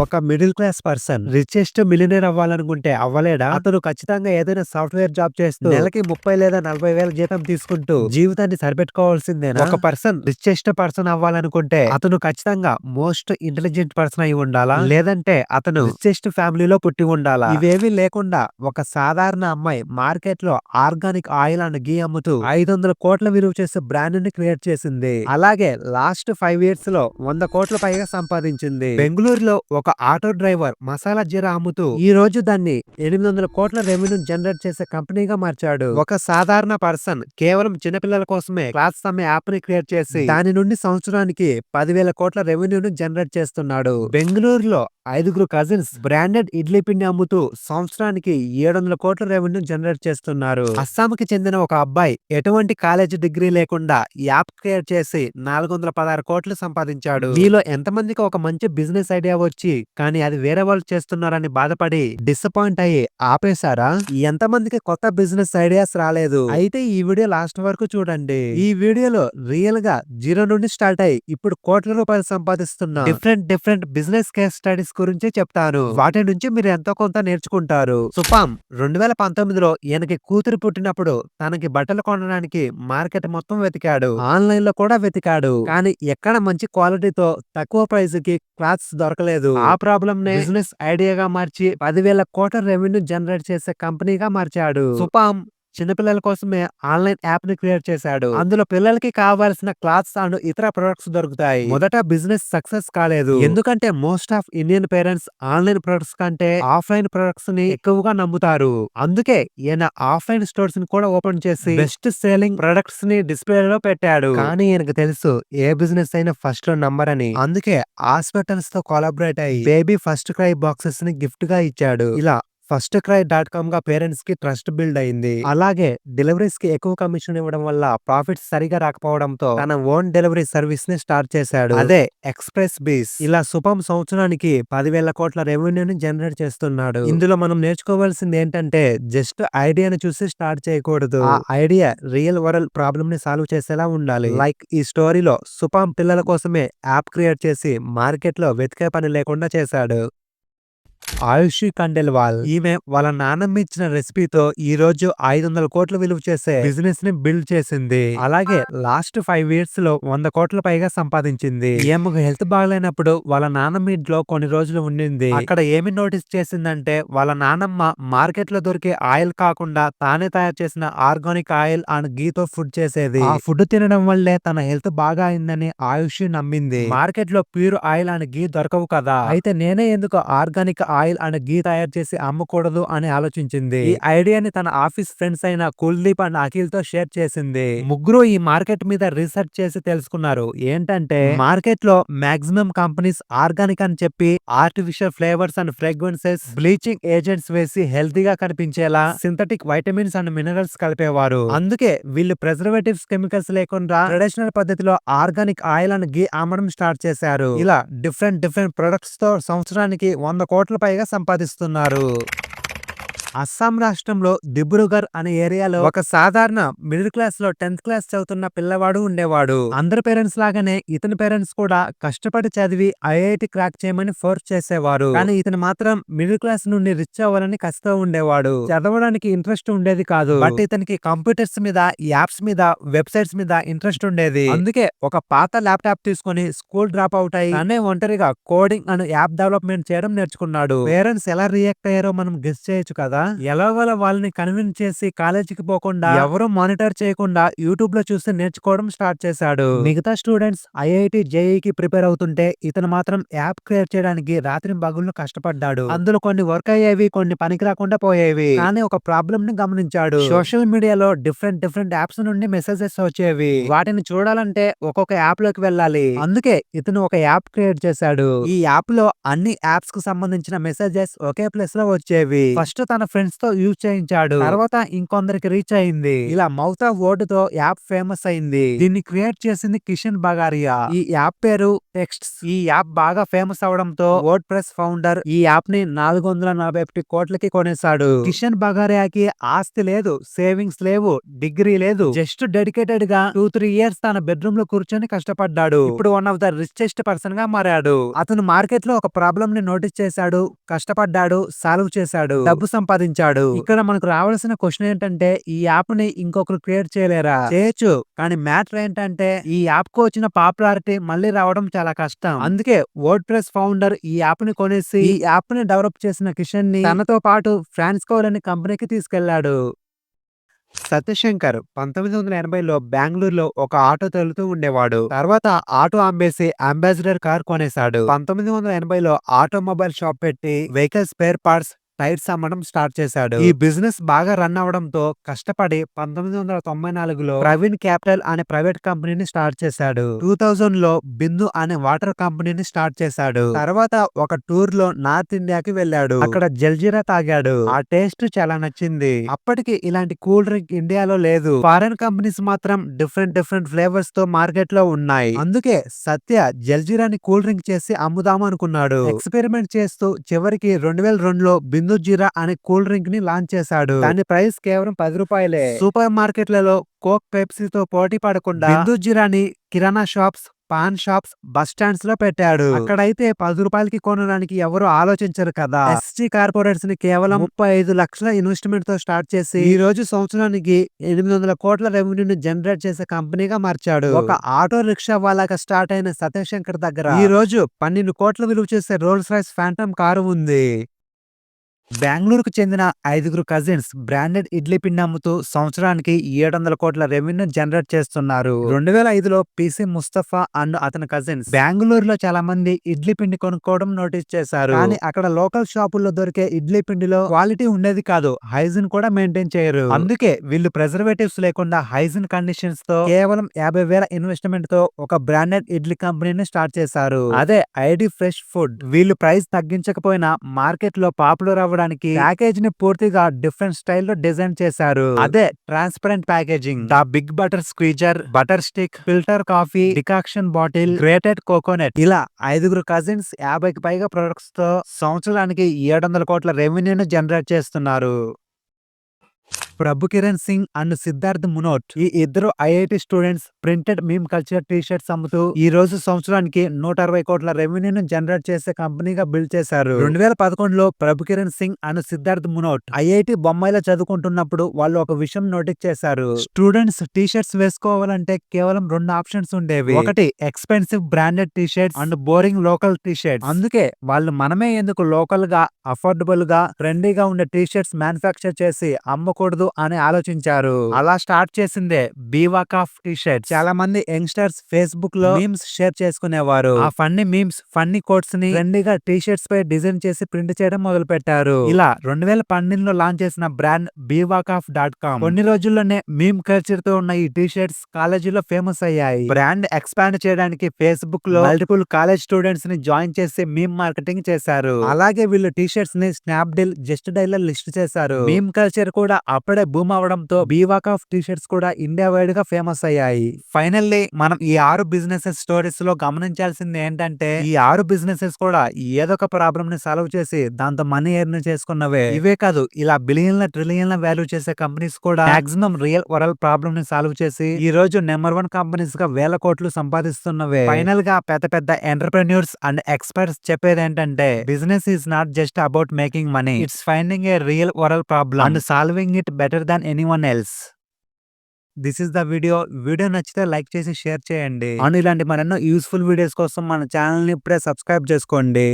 ఒక middle class person richest millionaire అవ్వాలనుకుంటే అవ్వలేడా? అతను ఖచ్చితంగా ఏదైనా సాఫ్ట్‌వేర్ జాబ్ చేస్తూ నెలకి 30 లేదా 40 వేల జీతం తీసుకుంటూ జీవితాన్ని సరిపెట్టుకోవాల్సిందేనా? ఒక పర్సన్ రిచెస్ట్ పర్సన్ అవ్వాలనుకుంటే అతను ఖచ్చితంగా మోస్ట్ ఇంటెలిజెంట్ పర్సన్ అయి ఉండాలా? లేదంటే అతను రిచెస్ట్ ఫ్యామిలీలో పుట్టి ఉండాలా? ఇవేమీ లేకుండా ఒక సాధారణ అమ్మాయి మార్కెట్‌లో ఆర్గానిక్ ఆయిల్ అండ్ ఘీ అమ్ముతూ 500 కోట్ల విలువ చేసే బ్రాండ్‌ని క్రియేట్ చేసింది. అలాగే లాస్ట్ 5 ఇయర్స్ లో 100 కోట్ల పైగా సంపాదించింది. బెంగుళూరులో ఒక ఆటో డ్రైవర్ మసాలా జీరా అమ్ముతూ ఈ రోజు దాన్ని 800 కోట్ల రెవెన్యూ జనరేట్ చేసే కంపెనీగా మార్చాడు. ఒక సాధారణ పర్సన్ కేవలం చిన్నపిల్లల కోసమే క్లాస్ అమ్మే యాప్ ని క్రియేట్ చేసి దాని నుండి సంవత్సరానికి 10,000 కోట్ల రెవెన్యూను జనరేట్ చేస్తున్నాడు. బెంగళూరులో 5గురు కజిన్స్ బ్రాండెడ్ ఇడ్లీ పిండి అమ్ముతూ సంవత్సరానికి 700 కోట్ల రెవెన్యూ జనరేట్ చేస్తున్నారు. అస్సాంకి చెందిన ఒక అబ్బాయి ఎటువంటి కాలేజ్ డిగ్రీ లేకుండా యాప్ క్రియేట్ చేసి 416 కోట్లు సంపాదించాడు. మీలో ఎంతమందికి ఒక మంచి బిజినెస్ ఐడియా వచ్చి కానీ అది వేరే వాళ్ళు చేస్తున్నారని బాధపడి డిసప్పాయింట్ అయ్యి ఆపేశారా? ఎంతమందికి కొత్త బిజినెస్ ఐడియాస్ రాలేదు? అయితే ఈ వీడియో లాస్ట్ వరకు చూడండి. ఈ వీడియోలో రియల్ గా జీరో నుండి స్టార్ట్ అయ్యి ఇప్పుడు కోట్ల రూపాయలు సంపాదిస్తున్న డిఫరెంట్ బిజినెస్ కేస్ స్టడీస్ గురించి చెప్తాను. వాటి నుంచి మీరు ఎంతో కొంత నేర్చుకుంటారు. సుపామ్ 2019లో ఈయనకి కూతురు పుట్టినప్పుడు తనకి బట్టలు కొనడానికి మార్కెట్ మొత్తం వెతికాడు. ఆన్లైన్ లో కూడా వెతికాడు. కానీ ఎక్కడ మంచి క్వాలిటీతో తక్కువ ప్రైస్ కి క్లాత్స్ దొరకలేదు. ఆ ప్రాబ్లం నే బిజినెస్ ఐడియాగా మార్చి 10,000 కోట్ల రెవెన్యూ జనరేట్ చేసే కంపెనీగా మార్చాడు. సుపామ్ చిన్నపిల్లల కోసమే ఆన్లైన్ యాప్ ని క్రియేట్ చేశాడు. అందులో పిల్లలకి కావాల్సిన క్లాత్స్ అండ్ ఇతర ప్రొడక్ట్స్ దొరుకుతాయి. మొదట బిజినెస్ సక్సెస్ కాలేదు. ఎందుకంటే most of Indian parents online products కంటే ఆఫ్లైన్ ప్రొడక్ట్స్ ని ఎక్కువగా నమ్ముతారు. అందుకే ఈయన ఆఫ్లైన్ స్టోర్స్ ని కూడా ఓపెన్ చేసి బెస్ట్ సేలింగ్ ప్రొడక్ట్స్ ని డిస్ప్లే లో పెట్టాడు. కానీ ఈయనకు తెలుసు ఏ బిజినెస్ అయినా ఫస్ట్ లో నంబరని. అందుకే హాస్పిటల్స్ తో కొలాబరేట్ అయ్యి బేబీ ఫస్ట్ క్రై బాక్సెస్ ని గిఫ్ట్ గా ఇచ్చాడు. ఇలా ఫస్ట్ క్రై.com గా పేరెంట్స్ కి ట్రస్ట్ బిల్డ్ అయింది. అలాగే డెలివరీస్ కి ఎక్కువ కమిషన్ ఇవ్వడం వల్ల ప్రాఫిట్స్ సరిగా రాకపోవడంతో తన ఓన్ డెలివరీ సర్వీస్ ని స్టార్ట్ చేశాడు. అదే ఎక్స్ప్రెస్ బీస్. ఇలా సుపం సంవత్సరానికి 10,000 కోట్ల రెవెన్యూని జనరేట్ చేస్తున్నాడు. ఇందులో మనం నేర్చుకోవాల్సింది ఏంటంటే జస్ట్ ఐడియాని చూసి స్టార్ట్ చేయకూడదు. ఆ ఐడియా రియల్ వరల్డ్ ప్రాబ్లమ్ ని సాల్వ్ చేసేలా ఉండాలి. లైక్ ఈ స్టోరీలో సుపం పిల్లల కోసమే యాప్ క్రియేట్ చేసి మార్కెట్ లో వెతికే పని లేకుండా చేశాడు. ఆయుషి ఖండేల్వాల్ ఈమె వాళ్ళ నాన్నమ్మ ఇచ్చిన రెసిపీతో ఈ రోజు 500 కోట్ల విలువ చేసే బిజినెస్ ని బిల్డ్ చేసింది. అలాగే లాస్ట్ 5 ఇయర్స్ లో 100 కోట్ల పైగా సంపాదించింది. ఈమెకు హెల్త్ బాగలేనప్పుడు వాళ్ళ నాన్నమ్మ ఇంట్లో కొన్ని రోజులు ఉండింది. అక్కడ ఏమి నోటీస్ చేసిందంటే వాళ్ళ నాన్నమ్మ మార్కెట్ లో దొరికే ఆయిల్ కాకుండా తానే తయారు చేసిన ఆర్గానిక్ ఆయిల్ అండ్ ఘీతో ఫుడ్ చేసేది. ఆ ఫుడ్ తినడం వల్లే తన హెల్త్ బాగా అయిందని ఆయుషి నమ్మింది. మార్కెట్ లో ప్యూర్ ఆయిల్ అండ్ ఘీ దొరకవు కదా, అయితే నేనే ఎందుకు ఆర్గానిక్ ఆయిల్ అండ్ ఘీ తయారు చేసి అమ్మకూడదు అని ఆలోచించింది. ఈ ఐడియాని తన ఆఫీస్ ఫ్రెండ్స్ అయిన కుల్దీప్ అండ్ అఖిల్ తో షేర్ చేసింది. ముగ్గురు ఈ మార్కెట్ మీద రీసెర్చ్ చేసి తెలుసుకున్నారు ఏంటంటే మార్కెట్ లో మాక్సిమం కంపెనీస్ ఆర్గానిక్ అని చెప్పి artificial flavours and fragrances bleaching agents వేసి హెల్తీగా కనిపించేలా సింథటిక్ వైటమిన్స్ అండ్ మినరల్స్ కలిపేవారు. అందుకే వీళ్ళు ప్రిజర్వేటివ్స్ కెమికల్స్ లేకుండా ట్రెడిషనల్ పద్ధతిలో ఆర్గానిక్ ఆయిల్ అండ్ ఘీ అమ్మడం స్టార్ట్ చేశారు. ఇలా డిఫరెంట్ ప్రొడక్ట్స్ తో సంవత్సరానికి 100 కోట్ల పైగా సంపాదిస్తున్నారు. అస్సాం రాష్ట్రంలో దిబ్రూగర్ అనే ఏరియాలో ఒక సాధారణ మిడిల్ క్లాస్ లో 10th క్లాస్ చదువుతున్న పిల్లవాడు ఉండేవాడు. అందరి పేరెంట్స్ లాగానే ఇతని పేరెంట్స్ కూడా కష్టపడి చదివి ఐఐటి క్రాక్ చేయమని ఫోర్స్ చేసేవారు. కానీ ఇతను మాత్రం మిడిల్ క్లాస్ నుండి రిచ్ అవ్వాలని కసితో ఉండేవాడు. చదవడానికి ఇంట్రెస్ట్ ఉండేది కాదు. బట్ ఇతనికి కంప్యూటర్స్ మీద, యాప్స్ మీద, వెబ్సైట్స్ మీద ఇంట్రెస్ట్ ఉండేది. అందుకే ఒక పాత ల్యాప్టాప్ తీసుకొని స్కూల్ డ్రాప్ అవుట్ అయ్యి తనే ఒంటరిగా కోడింగ్ అండ్ యాప్ డెవలప్మెంట్ చేయడం నేర్చుకున్నాడు. పేరెంట్స్ ఎలా రియాక్ట్ అయ్యారో మనం గెస్ చేయొచ్చు కదా. ఎలాగోలా వాళ్ళని కన్విన్స్ చేసి కాలేజీకి పోకుండా ఎవరూ మానిటర్ చేయకుండా యూట్యూబ్ లో చూసి నేర్చుకోవడం స్టార్ట్ చేశాడు. మిగతా స్టూడెంట్స్ ఐఐటి జేఈకి ప్రిపేర్ అవుతుంటే ఇతను మాత్రం యాప్ క్రియేట్ చేయడానికి రాత్రి పగుళ్ళు కష్టపడ్డాడు. అందులో కొన్ని వర్క్ అయ్యేవి, కొన్ని పనికి రాకుండా పోయేవి. కానీ ఒక ప్రాబ్లమ్ ని గమనించాడు. సోషల్ మీడియాలో డిఫరెంట్ యాప్స్ నుండి మెసేజెస్ వచ్చేవి. వాటిని చూడాలంటే ఒక్కొక్క యాప్ లోకి వెళ్ళాలి. అందుకే ఇతను ఒక యాప్ క్రియేట్ చేశాడు. ఈ యాప్ లో అన్ని యాప్స్ కు సంబంధించిన మెసేజెస్ ఒకే ప్లేస్ లో వచ్చేవి. ఫస్ట్ తన ఫ్రెండ్స్ తో యూజ్ చేయించాడు. తర్వాత ఇంకొందరికి రీచ్ అయింది. ఇలా మౌత్ ఆఫ్ వర్డ్ తో యాప్ ఫేమస్ అయింది. దీన్ని క్రియేట్ చేసింది కిషన్ బగారియా. ఈ యాప్ పేరు టెక్స్ట్స్. ఈ యాప్ బాగా ఫేమస్ అవడంతో వర్డ్ ప్రెస్ ఫౌండర్ ఈ యాప్ ని 441 కోట్లకి కొనేశాడు. కిషన్ బగారియాకి ఆస్తి లేదు, సేవింగ్స్ లేవు, డిగ్రీ లేదు. జస్ట్ డెడికేటెడ్ గా 2-3 ఇయర్స్ తన బెడ్రూమ్ లో కూర్చొని కష్టపడ్డాడు. ఇప్పుడు one of the richest person గా మారాడు. అతను మార్కెట్ లో ఒక ప్రాబ్లం ని నోటీస్ చేశాడు, కష్టపడ్డాడు, సాల్వ్ చేశాడు, డబ్బు సంపాదించాడు. ఇక్కడ మనకు రావాల్సిన క్వశ్చన్ ఏంటంటే ఈ యాప్ ని ఇంకొకరు క్రియేట్ చేయలేరా? చేయొచ్చు, కానీ మ్యాటర్ ఏంటంటే ఈ యాప్ కు వచ్చిన పాపులారిటీ మళ్ళీ రావడం చాలా కష్టం. అందుకే వర్డ్ ప్రెస్ ఫౌండర్ ఈ యాప్ ని కొనేసి ఈ యాప్ ని డెవలప్ చేసిన కిషన్ ని తనతో పాటు ఫ్రాన్స్కోల్ అనే కంపెనీకి తీసుకెళ్లాడు. సత్యశంకర్ 1980లో బెంగళూరులో ఒక ఆటో తోలుతూ ఉండేవాడు. తర్వాత ఆటో అమ్మేసి అంబాసిడర్ కార్ కొనేశాడు. 1980లో ఆటోమొబైల్ షాప్ పెట్టి వెహికల్ స్పేర్ పార్ట్స్, టైర్స్ అమ్మడం స్టార్ట్ చేశాడు. ఈ బిజినెస్ బాగా రన్ అవడంతో కష్టపడి 1994లో ప్రవీణ్ క్యాపిటల్ అనే ప్రైవేట్ కంపెనీని స్టార్ట్ చేశాడు. 2000లో బిందు అనే వాటర్ కంపెనీని స్టార్ట్ చేశాడు. తర్వాత ఒక టూర్ లో నార్త్ ఇండియాకి వెళ్ళాడు. అక్కడ జల్జీరా తాగాడు. ఆ టేస్ట్ చాలా నచ్చింది. అప్పటికి ఇలాంటి కూల్ డ్రింక్ ఇండియాలో లేదు. ఫారెన్ కంపెనీస్ మాత్రం డిఫరెంట్ ఫ్లేవర్స్ తో మార్కెట్ లో ఉన్నాయి. అందుకే సత్య జల్జీరాని కూల్ డ్రింక్ చేసి అమ్ముదాం అనుకున్నాడు. ఎక్స్పెరిమెంట్ చేస్తూ చివరికి 2002లో బిందు జీరా అనే కూల్ డ్రింక్ ని లాంచ్ చేశాడు. దాని ప్రైస్ కేవలం 10 రూపాయలే. సూపర్ మార్కెట్లలో కోక్, పెప్సీతో పోటీ పడకుండా బిందు జీరాని kirana shops, paan shops, bus stands లో పెట్టాడు. అక్కడైతే 10 రూపాయలకి కొనడానికి ఎవరు ఆలోచించరు కదా. ఎస్జీ కార్పొరేట్స్ ని కేవలం 35 లక్షల ఇన్వెస్ట్మెంట్ తో స్టార్ట్ చేసి ఈ రోజు సంవత్సరానికి 800 కోట్ల రెవెన్యూని జనరేట్ చేసే కంపెనీగా మార్చాడు. ఒక ఆటో రిక్షా వాళ్ళగా స్టార్ట్ అయిన సత్యశంకర్ దగ్గర ఈ రోజు 12 కోట్ల విలువ చేసే రోల్స్ రాయ్స్ ఫ్యాంటమ్ కారు ఉంది. బెంగళూరుకు చెందిన 5 కజిన్స్ బ్రాండెడ్ ఇడ్లీ పిండి అమ్ముతూ సంవత్సరానికి 700 కోట్ల రెవెన్యూ జనరేట్ చేస్తున్నారు. 2005లో పిసి ముస్తఫా అండ్ అతని కజిన్స్ బెంగళూరులో చాలా మంది ఇడ్లీ పిండి కొనుక్కోవడం నోటీస్ చేశారు. కానీ అక్కడ లోకల్ షాపుల్లో దొరికే ఇడ్లీ పిండిలో క్వాలిటీ ఉండేది కాదు, హైజీన్ కూడా మెయింటైన్ చేయరు. అందుకే వీళ్ళు ప్రిజర్వేటివ్స్ లేకుండా హైజీన్ కండిషన్స్ తో కేవలం 50,000 ఇన్వెస్ట్మెంట్ తో ఒక బ్రాండెడ్ ఇడ్లీ కంపెనీని స్టార్ట్ చేశారు. అదే ఐడి ఫ్రెష్ ఫుడ్. వీళ్ళు ప్రైస్ తగ్గించకపోయినా మార్కెట్ లో పాపులర్ అవ్వడం ప్యాకేజ్ ని పూర్తిగా డిఫరెంట్ స్టైల్లో డిజైన్ చేశారు. అదే transparent packaging. The big butter squeezer, butter stick, filter coffee, decoction bottle, grated coconut. ఇలా 5 కజిన్స్ 50కి పైగా ప్రొడక్ట్స్ తో సంవత్సరానికి 700 కోట్ల రెవెన్యూను జనరేట్ చేస్తున్నారు. ప్రభు కిరణ్ సింగ్ అండ్ సిద్ధార్థ్ మునోట్ ఈ ఇద్దరు IIT students printed meme culture T shirts అమ్ముతూ ఈ రోజు సంవత్సరానికి 160 కోట్ల రెవెన్యూను జనరేట్ చేసే కంపెనీగా బిల్డ్ చేశారు. 2011లో ప్రభు కిరణ్ సింగ్ అండ్ సిద్ధార్థ్ మునోట్ ఐఐటి బొంబాయిలో చదువుకుంటున్నప్పుడు వాళ్ళు ఒక విషయం నోటీస్ చేశారు. స్టూడెంట్స్ టీ షర్ట్స్ వేసుకోవాలంటే కేవలం 2 ఆప్షన్స్ ఉండేవి. ఒకటి expensive branded T shirts and boring local T shirts. అందుకే వాళ్ళు మనమే ఎందుకు లోకల్ గా, అఫోర్డబుల్ గా, ట్రెండీగా ఉండే టీ షర్ట్స్ మ్యానుఫ్యాక్చర్ చేసి అమ్మకూడదు అని ఆలోచించారు. అలా స్టార్ట్ చేసిందే బీవాక్ ఆఫ్ టీ షర్ట్స్. చాలా మంది యంగ్స్టర్స్ ఫేస్బుక్ లో మీమ్స్ షేర్ చేసుకునేవారు. ఆ ఫన్నీ మీమ్స్, ఫన్నీ కోట్స్ ని ట్రెండీగా టీ షర్ట్స్ పై డిజైన్ చేసి ప్రింట్ చేయడం మొదలు పెట్టారు. ఇలా 2012లో లాంచ్ చేసిన బ్రాండ్ bwakaaf.com కొన్ని రోజుల్లోనే మీమ్ కల్చర్ తో ఉన్న ఈ టీ షర్ట్స్ కాలేజీలో ఫేమస్ అయ్యాయి. బ్రాండ్ ఎక్స్పాండ్ చేయడానికి ఫేస్బుక్ లో మల్టిపుల్ కాలేజ్ స్టూడెంట్స్ ని జాయిన్ చేసి మీమ్ మార్కెటింగ్ చేశారు. అలాగే వీళ్ళు టీ షర్ట్స్ ని స్నాప్డీల్, జస్ట్ డైల్ లో లిస్ట్ చేశారు. మీమ్ కల్చర్ కూడా అప్పుడే బూమ్ అవడంతో బీవాకాఫ్ టీ షర్ట్స్ కూడా ఇండియా వైడ్ గా ఫేమస్ అయ్యాయి. ఫైనల్లీ మనం ఈ 6 బిజినెసెస్ స్టోరీస్ లో గమనించాల్సింది ఏంటంటే ఈ 6 బిజినెసెస్ కూడా ఏదో ఒక ప్రాబ్లం ని సాల్వ్ చేసి దాంతో మనీ ఎర్న్ చేసుకున్నవే. ఇవే కాదు, ఇలా బిలియన్ల ట్రిలియన్ల వాల్యూ చేసే కంపెనీస్ కూడా మాక్సిమం రియల్ వరల్డ్ ప్రాబ్లం ని సాల్వ్ చేసి ఈ రోజు నెంబర్ 1 కంపెనీస్ గా వేల కోట్లు సంపాదిస్తున్నవే. ఫైనల్ గా పెద్ద పెద్ద ఎంటర్‌ప్రెన్యూర్స్ అండ్ ఎక్స్పర్ట్స్ చెప్పేది ఏంటంటే business is not just about making money, it's finding A real world problem and solving it better than anyone else. This is the video. Video నచ్చితే like చేసి షేర్ చేయండి. And ఇలాంటి మరెన్నో useful videos కోసం మన channel ని ఇప్పుడే subscribe చేసుకోండి.